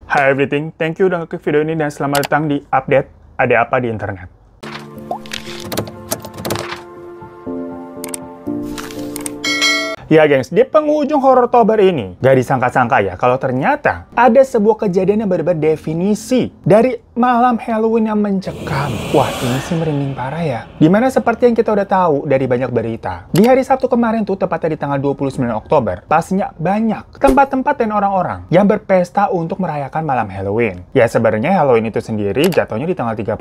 Hi everything, thank you udah ngeklik video ini dan selamat datang di update Ada Apa di Internet. Ya gengs, di penghujung Horortober ini, gak disangka-sangka ya kalau ternyata ada sebuah kejadian yang berbeda definisi dari malam Halloween yang mencekam. Wah, ini sih merinding parah ya. Dimana seperti yang kita udah tahu dari banyak berita, di hari Sabtu kemarin tuh, tepatnya di tanggal 29 Oktober, pastinya banyak tempat-tempat dan orang-orang yang berpesta untuk merayakan malam Halloween. Ya sebenarnya Halloween itu sendiri jatuhnya di tanggal 31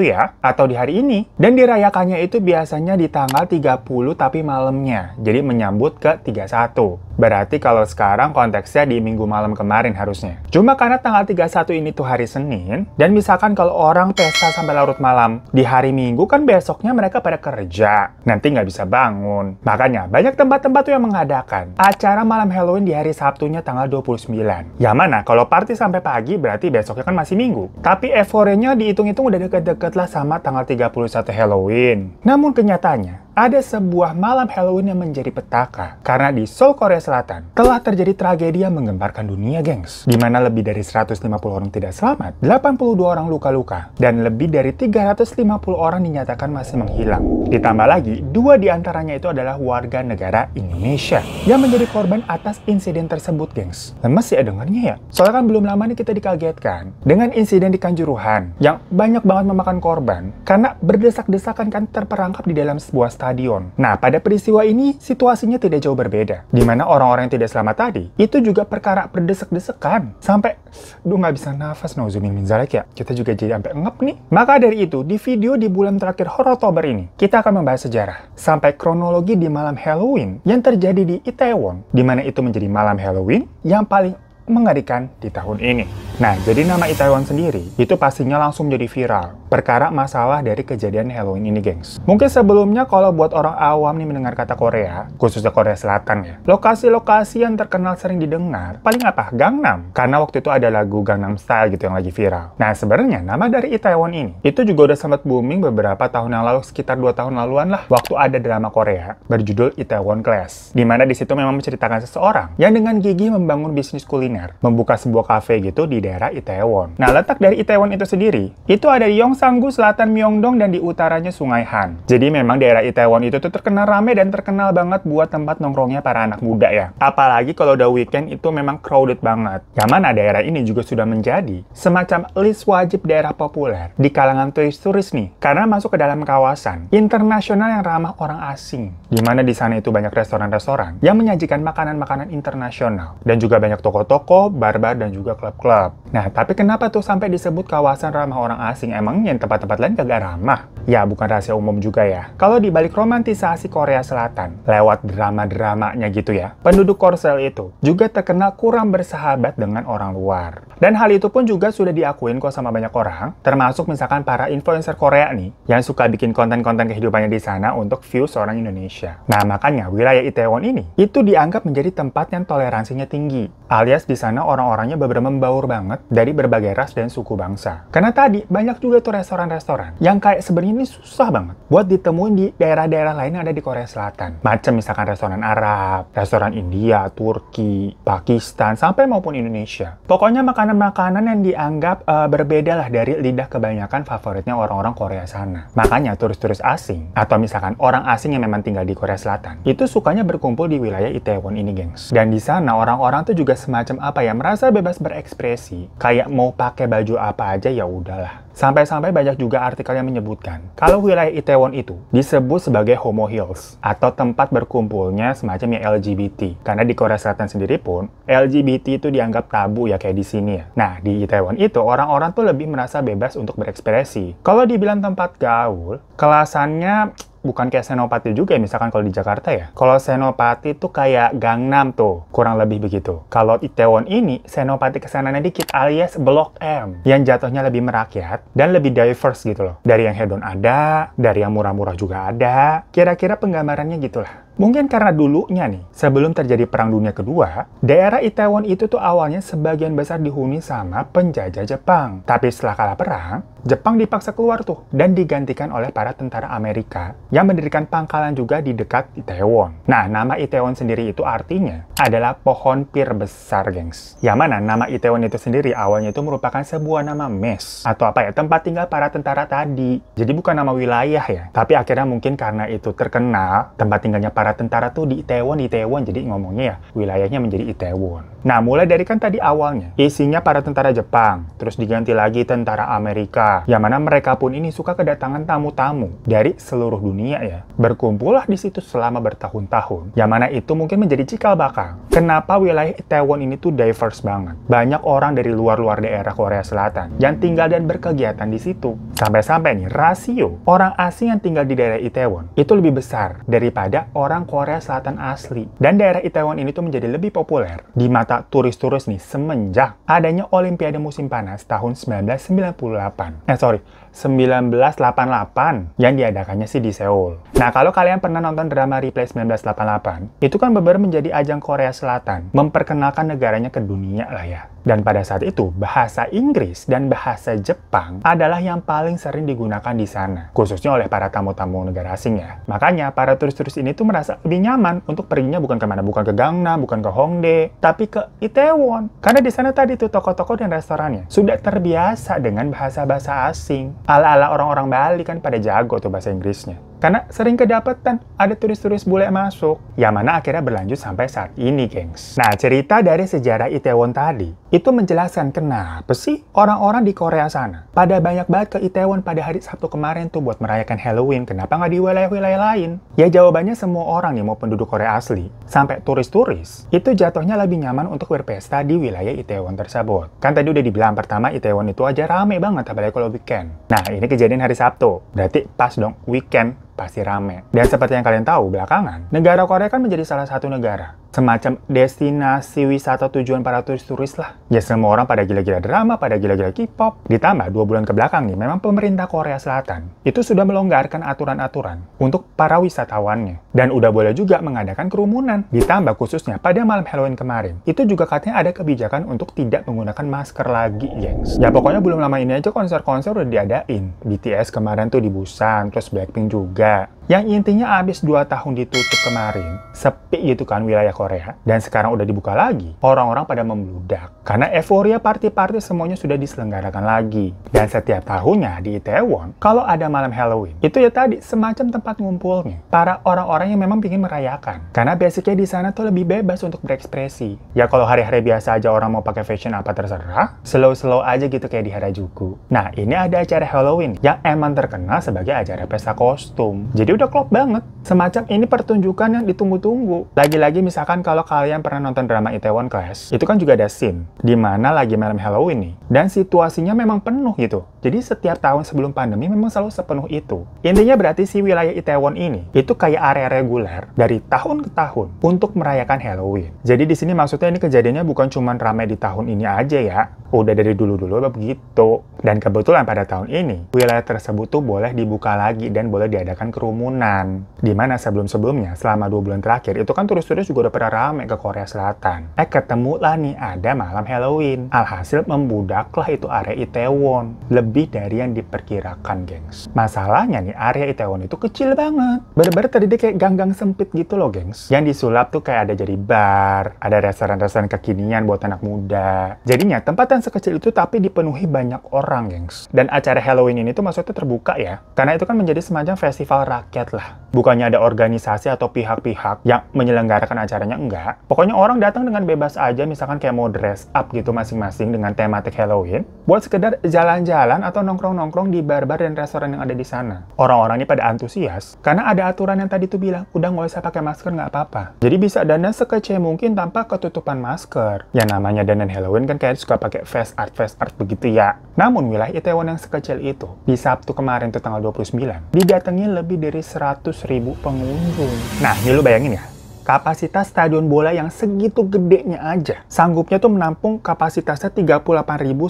ya, atau di hari ini. Dan dirayakannya itu biasanya di tanggal 30 tapi malamnya. Jadi menyambut ke 31. Berarti kalau sekarang konteksnya di minggu malam kemarin harusnya. Cuma karena tanggal 31 ini tuh hari Senin, dan misalkan kalau orang pesta sampai larut malam di hari Minggu, kan besoknya mereka pada kerja. Nanti nggak bisa bangun. Makanya banyak tempat-tempat tuh yang mengadakan acara malam Halloween di hari Sabtunya tanggal 29. Ya mana, kalau party sampai pagi berarti besoknya kan masih Minggu. Tapi euforianya dihitung-hitung udah deket-deket lah sama tanggal 31 Halloween. Namun kenyataannya, ada sebuah malam Halloween yang menjadi petaka. Karena di Seoul, Korea Selatan, telah terjadi tragedi yang menggemparkan dunia, gengs. Di mana lebih dari 150 orang tidak selamat, 82 orang luka-luka, dan lebih dari 350 orang dinyatakan masih menghilang. Ditambah lagi, 2 diantaranya itu adalah warga negara Indonesia yang menjadi korban atas insiden tersebut, gengs. Lemes ya dengarnya ya. Soalnya kan belum lama nih kita dikagetkan dengan insiden di Kanjuruhan yang banyak banget memakan korban karena berdesak-desakan kan terperangkap di dalam sebuah stadion. Nah, pada peristiwa ini situasinya tidak jauh berbeda, di mana orang-orang yang tidak selamat tadi itu juga perkara berdesak-desakan sampai nggak bisa nafas, nauzubillah min dzalik ya. Kita juga jadi sampai ngep nih. Maka dari itu, di video di bulan terakhir Horortober ini, kita akan membahas sejarah sampai kronologi di malam Halloween yang terjadi di Itaewon, di mana itu menjadi malam Halloween yang paling mengerikan di tahun ini. Nah, jadi nama Itaewon sendiri itu pastinya langsung jadi viral perkara masalah dari kejadian Halloween ini, gengs. Mungkin sebelumnya kalau buat orang awam nih mendengar kata Korea, khususnya Korea Selatan ya, lokasi-lokasi yang terkenal sering didengar paling apa? Gangnam. Karena waktu itu ada lagu Gangnam Style gitu yang lagi viral. Nah, sebenarnya nama dari Itaewon ini itu juga udah sempat booming beberapa tahun yang lalu, sekitar 2 tahun laluan lah, waktu ada drama Korea berjudul Itaewon Class. Dimana di situ memang menceritakan seseorang yang dengan gigih membangun bisnis kuliner, membuka sebuah cafe gitu di daerah Itaewon. Nah, letak dari Itaewon itu sendiri, itu ada di Yongsan-gu, selatan Myeongdong, dan di utaranya Sungai Han. Jadi memang daerah Itaewon itu tuh terkenal rame dan terkenal banget buat tempat nongkrongnya para anak muda ya. Apalagi kalau udah weekend itu memang crowded banget. Yang mana daerah ini juga sudah menjadi semacam list wajib daerah populer di kalangan turis-turis nih, karena masuk ke dalam kawasan internasional yang ramah orang asing. Dimana di sana itu banyak restoran-restoran yang menyajikan makanan-makanan internasional, dan juga banyak toko-toko, bar-bar, dan juga klub-klub. Nah, tapi kenapa tuh sampai disebut kawasan ramah orang asing? Emangnya tempat-tempat lain kagak ramah? Ya, bukan rahasia umum juga ya. Kalau dibalik romantisasi Korea Selatan, lewat drama-dramanya gitu ya, penduduk Korsel itu juga terkenal kurang bersahabat dengan orang luar. Dan hal itu pun juga sudah diakuin kok sama banyak orang, termasuk misalkan para influencer Korea nih, yang suka bikin konten-konten kehidupannya di sana untuk views orang Indonesia. Nah, makanya wilayah Itaewon ini, itu dianggap menjadi tempat yang toleransinya tinggi. Alias di sana orang-orangnya benar-benar membaur banget dari berbagai ras dan suku bangsa. Karena tadi banyak juga tuh restoran-restoran yang kayak sebenarnya ini susah banget buat ditemuin di daerah-daerah lain yang ada di Korea Selatan. Macam misalkan restoran Arab, restoran India, Turki, Pakistan, sampai maupun Indonesia. Pokoknya makanan-makanan yang dianggap berbeda lah dari lidah kebanyakan favoritnya orang-orang Korea sana. Makanya turis-turis asing, atau misalkan orang asing yang memang tinggal di Korea Selatan, itu sukanya berkumpul di wilayah Itaewon ini, gengs. Dan di sana orang-orang tuh juga semacam apa ya, merasa bebas berekspresi. Kayak mau pakai baju apa aja ya udahlah. Sampai-sampai banyak juga artikel yang menyebutkan kalau wilayah Itaewon itu disebut sebagai Homo Hills, atau tempat berkumpulnya semacam ya LGBT. Karena di Korea Selatan sendiri pun LGBT itu dianggap tabu ya, kayak di sini ya. Nah, di Itaewon itu orang-orang tuh lebih merasa bebas untuk berekspresi. Kalau dibilang tempat gaul, kelasannya bukan kayak Senopati juga ya, misalkan kalau di Jakarta ya. Kalau Senopati tuh kayak Gangnam tuh, kurang lebih begitu. Kalau Itaewon ini, Senopati kesananya dikit alias Blok M, yang jatuhnya lebih merakyat dan lebih diverse gitu loh. Dari yang hedon ada, dari yang murah-murah juga ada. Kira-kira penggambarannya gitulah. Mungkin karena dulunya nih, sebelum terjadi Perang Dunia Kedua, daerah Itaewon itu tuh awalnya sebagian besar dihuni sama penjajah Jepang. Tapi setelah kalah perang, Jepang dipaksa keluar tuh dan digantikan oleh para tentara Amerika yang mendirikan pangkalan juga di dekat Itaewon. Nah, nama Itaewon sendiri itu artinya adalah pohon pir besar, gengs. Yang mana nama Itaewon itu sendiri awalnya itu merupakan sebuah nama mes atau apa ya, tempat tinggal para tentara tadi. Jadi bukan nama wilayah ya. Tapi akhirnya mungkin karena itu terkenal tempat tinggalnya para tentara tuh di Itaewon, jadi ngomongnya ya wilayahnya menjadi Itaewon. Nah, mulai dari kan tadi awalnya isinya para tentara Jepang, terus diganti lagi tentara Amerika, yang mana mereka pun ini suka kedatangan tamu-tamu dari seluruh dunia ya. Berkumpullah di situ selama bertahun-tahun, yang mana itu mungkin menjadi cikal bakal kenapa wilayah Itaewon ini tuh diverse banget. Banyak orang dari luar-luar daerah Korea Selatan yang tinggal dan berkegiatan di situ. Sampai-sampai nih rasio orang asing yang tinggal di daerah Itaewon itu lebih besar daripada orang Korea Selatan asli. Dan daerah Itaewon ini tuh menjadi lebih populer di mata turis-turis nih semenjak adanya Olimpiade musim panas tahun 1998 yang diadakannya sih di Seoul. Nah, kalau kalian pernah nonton drama Replay 1988, itu kan benar menjadi ajang Korea Selatan memperkenalkan negaranya ke dunia lah ya. Dan pada saat itu, bahasa Inggris dan bahasa Jepang adalah yang paling sering digunakan di sana, khususnya oleh para tamu-tamu negara asing ya. Makanya, para turis-turis ini tuh merasa lebih nyaman untuk perginya bukan kemana, bukan ke Gangnam, bukan ke Hongdae, tapi ke Itaewon. Karena di sana tadi tuh toko-toko dan restorannya sudah terbiasa dengan bahasa-bahasa asing. Ala-ala orang-orang Bali kan pada jago tuh bahasa Inggrisnya. Karena sering kedapetan ada turis-turis bule masuk, yang mana akhirnya berlanjut sampai saat ini, gengs. Nah, cerita dari sejarah Itaewon tadi, itu menjelaskan kenapa sih orang-orang di Korea sana pada banyak banget ke Itaewon pada hari Sabtu kemarin tuh buat merayakan Halloween. Kenapa nggak di wilayah-wilayah lain? Ya jawabannya semua orang nih, mau penduduk Korea asli, sampai turis-turis, itu jatuhnya lebih nyaman untuk berpesta di wilayah Itaewon tersebut. Kan tadi udah dibilang pertama Itaewon itu aja rame banget, apalagi kalau weekend. Nah, ini kejadian hari Sabtu, berarti pas dong weekend pasti rame. Dan seperti yang kalian tahu belakangan, negara Korea kan menjadi salah satu negara semacam destinasi wisata tujuan para turis-turis lah. Ya semua orang pada gila-gila drama, pada gila-gila K-pop. Ditambah 2 bulan kebelakang nih, memang pemerintah Korea Selatan itu sudah melonggarkan aturan-aturan untuk para wisatawannya. Dan udah boleh juga mengadakan kerumunan. Ditambah khususnya pada malam Halloween kemarin, itu juga katanya ada kebijakan untuk tidak menggunakan masker lagi, gengs. Ya pokoknya belum lama ini aja konser-konser udah diadain. BTS kemarin tuh di Busan, terus Blackpink juga. Yang intinya abis 2 tahun ditutup kemarin, sepi gitu kan wilayah Korea. Dan sekarang udah dibuka lagi, orang-orang pada membludak. Karena euforia party-party semuanya sudah diselenggarakan lagi. Dan setiap tahunnya di Itaewon, kalau ada malam Halloween, itu ya tadi semacam tempat ngumpulnya para orang-orang yang memang ingin merayakan. Karena basicnya di sana tuh lebih bebas untuk berekspresi. Ya kalau hari-hari biasa aja orang mau pakai fashion apa terserah, slow-slow aja gitu kayak di Harajuku. Nah, ini ada acara Halloween yang emang terkenal sebagai acara pesta kostum. Jadi udah klop banget. Semacam ini pertunjukan yang ditunggu-tunggu. Lagi-lagi misalkan kalau kalian pernah nonton drama Itaewon Class, itu kan juga ada scene di mana lagi malam Halloween nih. Dan situasinya memang penuh gitu. Jadi setiap tahun sebelum pandemi memang selalu sepenuh itu. Intinya berarti si wilayah Itaewon ini itu kayak area reguler dari tahun ke tahun untuk merayakan Halloween. Jadi di sini maksudnya ini kejadiannya bukan cuma ramai di tahun ini aja ya. Udah dari dulu-dulu begitu. Dan kebetulan pada tahun ini, wilayah tersebut tuh boleh dibuka lagi dan boleh diadakan kerumunan. Dimana sebelum-sebelumnya, selama 2 bulan terakhir, itu kan turis-turis juga udah pada rame ke Korea Selatan. Ketemulah nih ada malam Halloween. Alhasil membudaklah itu area Itaewon. Lebih dari yang diperkirakan, gengs. Masalahnya nih, area Itaewon itu kecil banget. Bener-bener terdiri kayak gang-gang sempit gitu loh, gengs. Yang disulap tuh kayak ada jadi bar, ada restoran-restoran kekinian buat anak muda. Jadinya tempat yang sekecil itu tapi dipenuhi banyak orang, gengs. Dan acara Halloween ini tuh maksudnya terbuka ya. Karena itu kan menjadi semacam festival rakyat lah. Bukannya ada organisasi atau pihak-pihak yang menyelenggarakan acaranya, enggak. Pokoknya orang datang dengan bebas aja, misalkan kayak mau dress up gitu masing-masing dengan tematik Halloween, buat sekedar jalan-jalan atau nongkrong-nongkrong di bar-bar dan restoran yang ada di sana. Orang-orang ini pada antusias, karena ada aturan yang tadi tuh bilang, udah nggak usah pakai masker, nggak apa-apa. Jadi bisa dandan sekecil mungkin tanpa ketutupan masker. Yang namanya dandan Halloween kan kayak suka pakai face art begitu ya. Namun wilayah Itaewon yang sekecil itu, di Sabtu kemarin tuh tanggal 29, didatangi lebih dari 100.000 pengunjung. Nah, ini lu bayangin ya, Kapasitas stadion bola yang segitu gedenya aja, sanggupnya tuh menampung kapasitasnya 38.000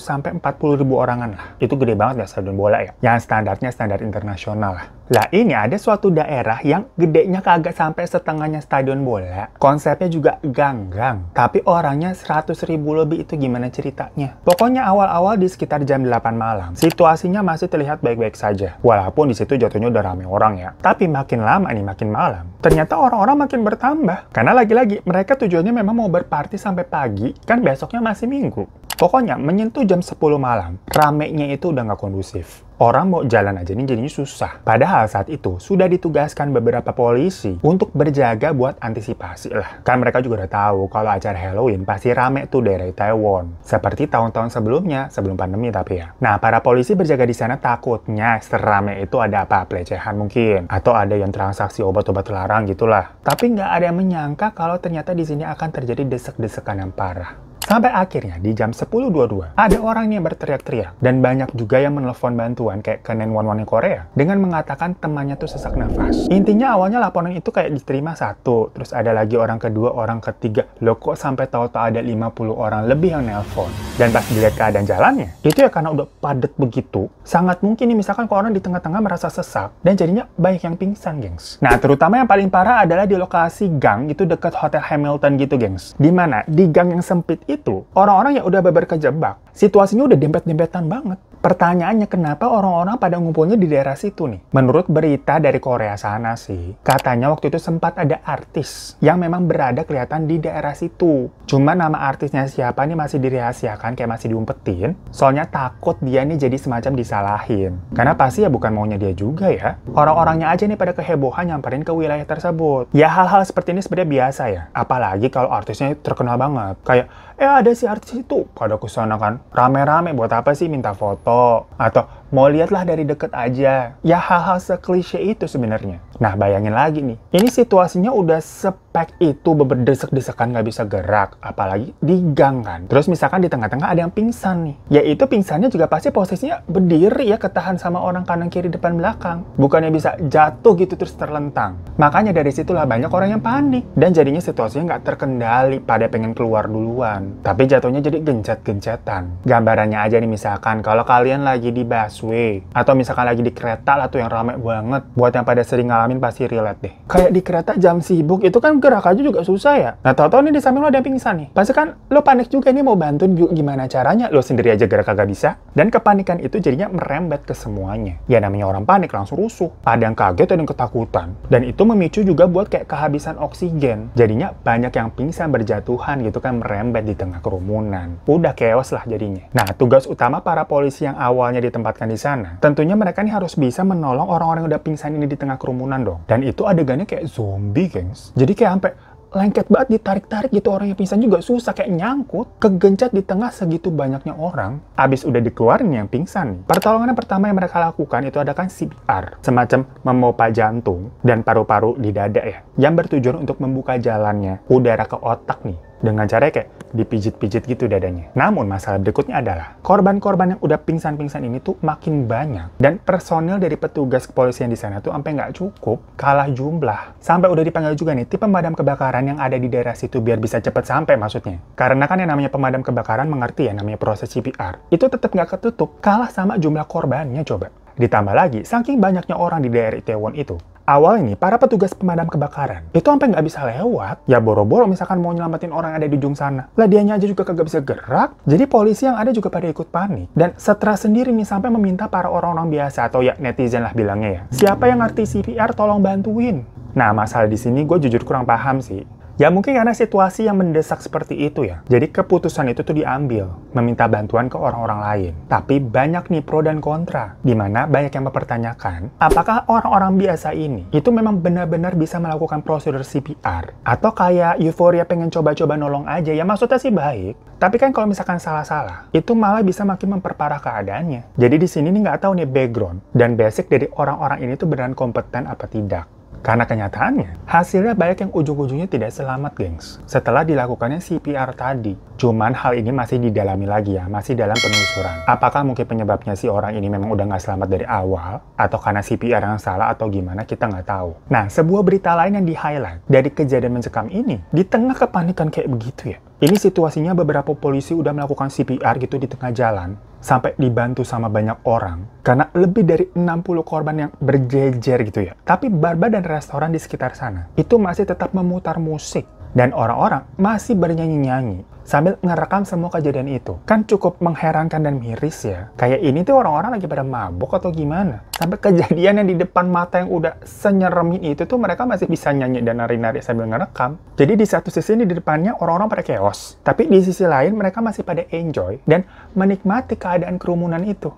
sampai 40.000 orangan lah. Itu gede banget ya stadion bola ya. Yang standarnya standar internasional lah. Lah ini ada suatu daerah yang gedenya kagak sampai setengahnya stadion bola. Konsepnya juga ganggang. Tapi orangnya 100.000 lebih, itu gimana ceritanya? Pokoknya awal-awal di sekitar jam 8 malam, situasinya masih terlihat baik-baik saja. Walaupun di situ jatuhnya udah rame orang ya. Tapi makin lama nih, makin malam, ternyata orang-orang makin bertambah. Karena lagi-lagi mereka tujuannya memang mau berparty sampai pagi, kan besoknya masih minggu. Pokoknya menyentuh jam 10 malam, ramenya itu udah nggak kondusif. Orang mau jalan aja ini jadinya susah. Padahal saat itu sudah ditugaskan beberapa polisi untuk berjaga buat antisipasi lah. Kan mereka juga udah tahu kalau acara Halloween pasti rame tuh daerah Itaewon. Seperti tahun-tahun sebelumnya, sebelum pandemi tapi ya. Nah, para polisi berjaga di sana takutnya serame itu ada apa, pelecehan mungkin. Atau ada yang transaksi obat-obat terlarang gitulah. Tapi nggak ada yang menyangka kalau ternyata di sini akan terjadi desek-desekan yang parah. Sampai akhirnya di jam 10.22 ada orang yang berteriak-teriak dan banyak juga yang menelpon bantuan kayak ke 911 Korea dengan mengatakan temannya tuh sesak nafas. Intinya awalnya laporan itu kayak diterima satu, terus ada lagi orang kedua, orang ketiga. Loh kok sampai tahu-tahu ada 50 orang lebih yang nelpon. Dan pas dilihat keadaan jalannya, itu ya karena udah padat begitu, sangat mungkin nih misalkan kalau orang di tengah-tengah merasa sesak dan jadinya banyak yang pingsan, gengs. Nah, terutama yang paling parah adalah di lokasi gang itu dekat Hotel Hamilton gitu, gengs. Dimana di gang yang sempit itu, orang-orang yang udah beber kejebak. Situasinya udah dempet-dempetan banget. Pertanyaannya, kenapa orang-orang pada ngumpulnya di daerah situ nih? Menurut berita dari Korea sana sih, katanya waktu itu sempat ada artis yang memang berada kelihatan di daerah situ. Cuma nama artisnya siapa nih masih dirahasiakan, kayak masih diumpetin. Soalnya takut dia nih jadi semacam disalahin. Karena pasti ya bukan maunya dia juga ya. Orang-orangnya aja nih pada kehebohan nyamperin ke wilayah tersebut. Ya hal-hal seperti ini sebenarnya biasa ya. Apalagi kalau artisnya terkenal banget. Kayak, ada si artis itu pada kesana kan. Rame-rame buat apa sih minta foto? Atau mau lihatlah dari deket aja. Ya hal-hal seklise itu sebenarnya. Nah bayangin lagi nih. Ini situasinya udah spek itu berdesek-desekan nggak bisa gerak. Apalagi di gang kan. Terus misalkan di tengah-tengah ada yang pingsan nih. Ya itu pingsannya juga pasti posisinya berdiri ya, ketahan sama orang kanan kiri depan belakang. Bukannya bisa jatuh gitu terus terlentang. Makanya dari situlah banyak orang yang panik. Dan jadinya situasinya nggak terkendali pada pengen keluar duluan. Tapi jatuhnya jadi gencet-gencetan. Gambarannya aja nih misalkan kalau kalian lagi di busway atau misalkan lagi di kereta lah tuh yang rame banget. Buat yang pada sering ngalamin pasti relate deh. Kayak di kereta jam sibuk itu kan gerak aja juga susah ya. Nah tau-tau nih di samping lo ada yang pingsan nih. Pasti kan lo panik juga nih mau bantuin gimana caranya. Lo sendiri aja gerak kagak bisa. Dan kepanikan itu jadinya merembet ke semuanya. Ya namanya orang panik langsung rusuh. Ada yang kaget, ada yang ketakutan. Dan itu memicu juga buat kayak kehabisan oksigen. Jadinya banyak yang pingsan berjatuhan gitu kan, merembet di tengah kerumunan. Udah chaos lah jadinya. Nah, tugas utama para polisi yang awalnya ditempatkan di sana, tentunya mereka nih harus bisa menolong orang-orang yang udah pingsan ini di tengah kerumunan dong. Dan itu adegannya kayak zombie, gengs. Jadi kayak sampai lengket banget, ditarik-tarik gitu, orang yang pingsan juga susah, kayak nyangkut, kegencet di tengah segitu banyaknya orang. Abis udah dikeluarin yang pingsan nih, pertolongan pertama yang mereka lakukan itu adakan CPR, semacam memompa jantung dan paru-paru di dada ya, yang bertujuan untuk membuka jalannya udara ke otak nih, dengan cara kayak dipijit-pijit gitu dadanya. Namun masalah berikutnya adalah korban-korban yang udah pingsan-pingsan ini tuh makin banyak, dan personil dari petugas kepolisian di sana tuh sampai nggak cukup, kalah jumlah. Sampai udah dipanggil juga nih tim pemadam kebakaran yang ada di daerah situ biar bisa cepet sampai maksudnya. Karena kan yang namanya pemadam kebakaran mengerti ya namanya proses CPR. Itu tetap nggak ketutup, kalah sama jumlah korbannya coba. Ditambah lagi, saking banyaknya orang di daerah Itaewon itu, awal ini para petugas pemadam kebakaran itu sampai nggak bisa lewat. Ya boro-boro misalkan mau nyelamatin orang yang ada di ujung sana, lah dianya aja juga kagak bisa gerak. Jadi polisi yang ada juga pada ikut panik. Dan stres sendiri nih sampai meminta para orang-orang biasa atau ya netizen lah bilangnya ya, siapa yang ngerti CPR tolong bantuin. Nah masalah di sini gue jujur kurang paham sih. Ya mungkin karena situasi yang mendesak seperti itu ya. Jadi keputusan itu tuh diambil, meminta bantuan ke orang-orang lain. Tapi banyak nih pro dan kontra, dimana banyak yang mempertanyakan, apakah orang-orang biasa ini itu memang benar-benar bisa melakukan prosedur CPR? Atau kayak euforia pengen coba-coba nolong aja, ya maksudnya sih baik. Tapi kan kalau misalkan salah-salah, itu malah bisa makin memperparah keadaannya. Jadi di sini nih nggak tahu nih background dan basic dari orang-orang ini tuh beneran kompeten apa tidak. Karena kenyataannya, hasilnya banyak yang ujung-ujungnya tidak selamat, gengs. Setelah dilakukannya CPR tadi. Cuman hal ini masih didalami lagi ya, masih dalam penelusuran. Apakah mungkin penyebabnya si orang ini memang udah nggak selamat dari awal, atau karena CPR yang salah, atau gimana, kita nggak tahu. Nah, sebuah berita lain yang di-highlight dari kejadian mencekam ini, di tengah kepanikan kayak begitu ya. Ini situasinya beberapa polisi udah melakukan CPR gitu di tengah jalan, sampai dibantu sama banyak orang, karena lebih dari 60 korban yang berjejer gitu ya. Tapi bar-bar dan restoran di sekitar sana, itu masih tetap memutar musik. Dan orang-orang masih bernyanyi-nyanyi sambil ngerekam semua kejadian itu. Kan cukup mengherankan dan miris ya. Kayak ini tuh orang-orang lagi pada mabuk atau gimana? Sampai kejadian yang di depan mata yang udah senyeremin itu tuh mereka masih bisa nyanyi dan nari-nari sambil ngerekam. Jadi di satu sisi ini di depannya orang-orang pada chaos. Tapi di sisi lain mereka masih pada enjoy dan menikmati keadaan kerumunan itu.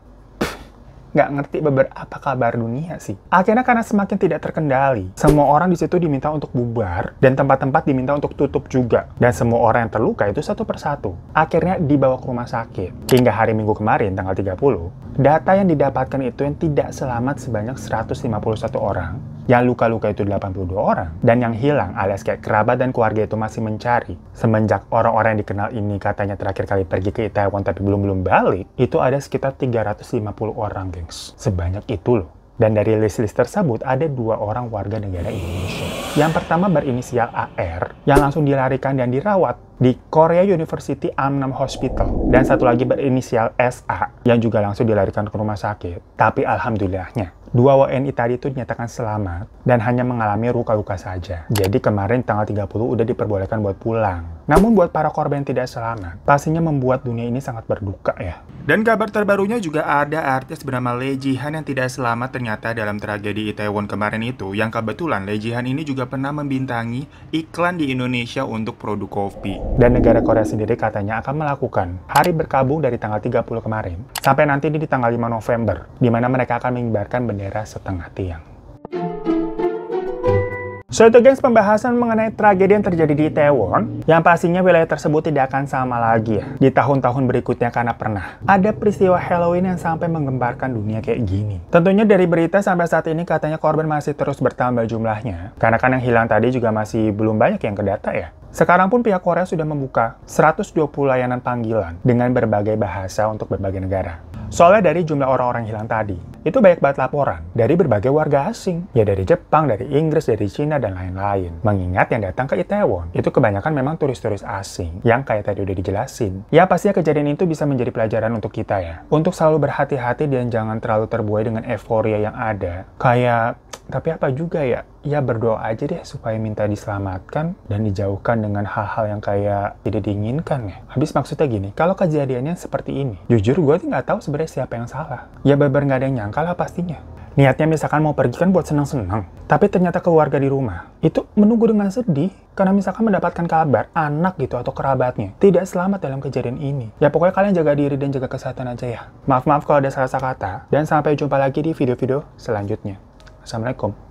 Nggak ngerti beberapa kabar dunia sih. Akhirnya karena semakin tidak terkendali, semua orang di situ diminta untuk bubar, dan tempat-tempat diminta untuk tutup juga. Dan semua orang yang terluka itu satu persatu. Akhirnya dibawa ke rumah sakit. Hingga hari Minggu kemarin, tanggal 30, data yang didapatkan itu yang tidak selamat sebanyak 151 orang, yang luka-luka itu 82 orang, dan yang hilang alias kayak kerabat dan keluarga itu masih mencari. Semenjak orang-orang yang dikenal ini katanya terakhir kali pergi ke Itaewon tapi belum balik, itu ada sekitar 350 orang, gengs. Sebanyak itu loh. Dan dari list-list tersebut ada 2 orang warga negara Indonesia. Yang pertama berinisial AR, yang langsung dilarikan dan dirawat di Korea University Amnam Hospital. Dan satu lagi berinisial SA, yang juga langsung dilarikan ke rumah sakit. Tapi alhamdulillahnya, 2 WNI tadi itu dinyatakan selamat dan hanya mengalami luka-luka saja. Jadi kemarin tanggal 30 udah diperbolehkan buat pulang. Namun buat para korban yang tidak selamat, pastinya membuat dunia ini sangat berduka ya. Dan kabar terbarunya juga ada artis bernama Lee Ji-han yang tidak selamat ternyata dalam tragedi Itaewon kemarin itu. Yang kebetulan Lee Ji-han ini juga pernah membintangi iklan di Indonesia untuk produk kopi. Dan negara Korea sendiri katanya akan melakukan hari berkabung dari tanggal 30 kemarin sampai nanti di tanggal 5 November, di mana mereka akan mengibarkan bendera setengah tiang. So itu gengs, pembahasan mengenai tragedi yang terjadi di Itaewon, yang pastinya wilayah tersebut tidak akan sama lagi ya di tahun-tahun berikutnya, karena pernah ada peristiwa Halloween yang sampai menggemparkan dunia kayak gini. Tentunya dari berita sampai saat ini katanya korban masih terus bertambah jumlahnya, karena kan yang hilang tadi juga masih belum banyak yang kedata ya. Sekarang pun pihak Korea sudah membuka 120 layanan panggilan dengan berbagai bahasa untuk berbagai negara. Soalnya dari jumlah orang-orang hilang tadi, itu banyak banget laporan dari berbagai warga asing. Ya dari Jepang, dari Inggris, dari Cina, dan lain-lain. Mengingat yang datang ke Itaewon, itu kebanyakan memang turis-turis asing, yang kayak tadi udah dijelasin. Ya pastinya kejadian itu bisa menjadi pelajaran untuk kita ya. Untuk selalu berhati-hati dan jangan terlalu terbuai dengan euforia yang ada. Kayak, tapi apa juga ya? Ya berdoa aja deh supaya minta diselamatkan dan dijauhkan dengan hal-hal yang kayak tidak diinginkan ya. Habis maksudnya gini, kalau kejadiannya seperti ini, jujur gue sih nggak tahu sebenarnya siapa yang salah. Ya bener nggak ada yang nyangka lah pastinya. Niatnya misalkan mau pergi kan buat senang-senang, tapi ternyata keluarga di rumah itu menunggu dengan sedih karena misalkan mendapatkan kabar anak gitu atau kerabatnya tidak selamat dalam kejadian ini. Ya pokoknya kalian jaga diri dan jaga kesehatan aja ya. Maaf kalau ada salah kata, dan sampai jumpa lagi di video-video selanjutnya. Assalamualaikum.